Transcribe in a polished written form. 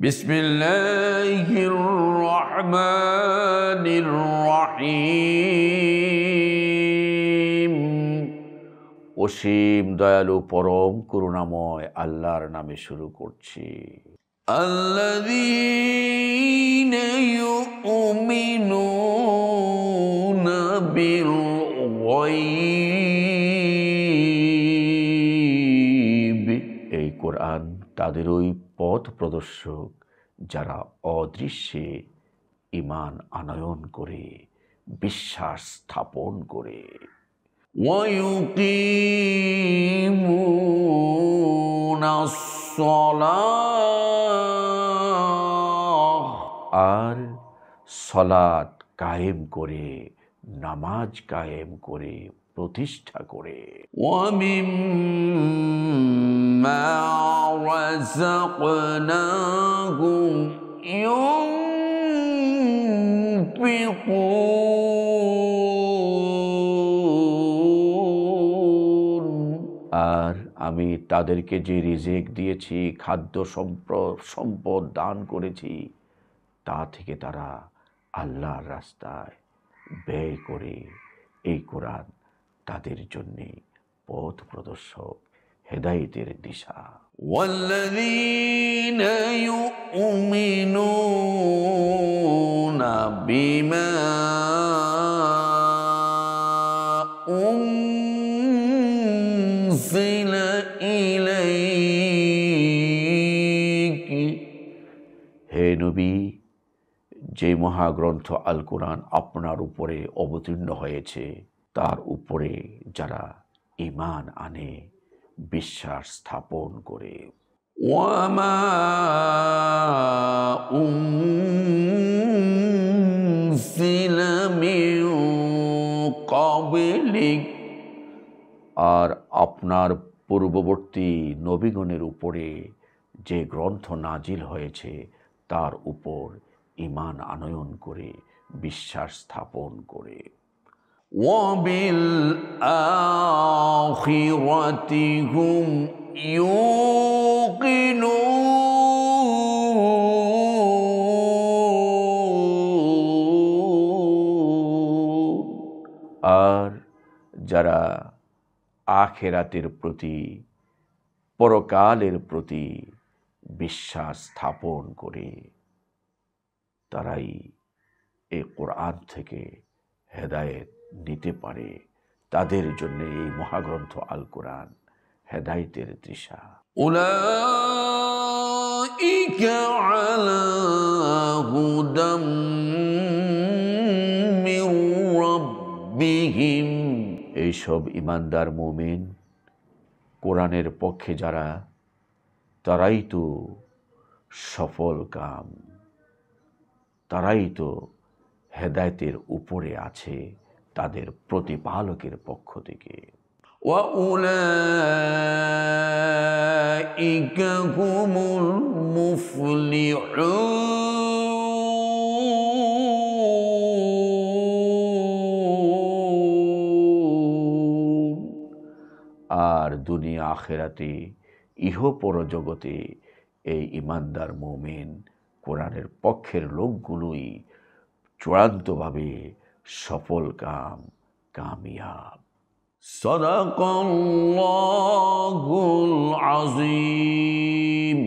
বিসমিল্লাহির রহমানির রহিম। অসীম দয়ালু পরম করুণাময় আল্লাহর নামে শুরু করছি। আল্লাযীনা ইউমিনুনা বিল গায়ব। এই কোরআন তাদের ওই পথ প্রদর্শক যারা অদৃশ্যে ঈমান আনয়ন করে, বিশ্বাস স্থাপন করে। ওয়ায়ুকিমুনাস সালাহ, আর সলাত কায়েম করে, নামাজ কায়েম করে, প্রতিষ্ঠা করে। ওয়ামিম্মা রাযাকনাহুম ইউনফিকুন, আর আমি তাদেরকে যে রিজিক দিয়েছি, খাদ্য সম্পদ দান করেছি, তা থেকে তারা আল্লাহর রাস্তায় ব্যয় করে। এই কোরআন তাদের জন্যে পথ প্রদর্শক, হেদায়েতের দিশা। ওয়াল্লাযীনা ইউমিনুনা বিমা উনজিলা ইলাইকি, হে নবী, যে মহাগ্রন্থ আল কোরআন আপনার উপরে অবতীর্ণ হয়েছে তার উপরে যারা ঈমান আনে, বিশ্বাস স্থাপন করে। ওয়ামা উনজিলা মিন ক্বাবলিক, আর আপনার পূর্ববর্তী নবীগণের উপরে যে গ্রন্থ নাজিল হয়েছে তার উপর ঈমান আনয়ন করে, বিশ্বাস স্থাপন করে। ওয়াবিল আখিরাতি হুম ইউকিনুন, আর যারা আখিরাতের প্রতি, পরকালের প্রতি বিশ্বাস স্থাপন করে, তারাই এই কোরআন থেকে হেদায়েত নিতে পারে। তাদের জন্য এই মহাগ্রন্থ আল কোরআন হেদায়েতের দিশা। উলাইকা আলা হুদাম মির রাব্বিহিম, এইসব ঈমানদার মুমিন, কোরআনের পক্ষে যারা, তারাই তো সফল কাম, তারাই তো হেদায়েতের উপরে আছে তাদের প্রতিপালকের পক্ষ থেকে। ওয়া উলাইকা হুমুল মুফলিহুন, আর দুনিয়া আখিরাতে ইহপর জগতে এই ঈমানদার মুমিন কোরআনের পক্ষের লোকগুলোই চূড়ান্তভাবে সফল কামিয়াব। সাদাকাল্লাহুল আযীম।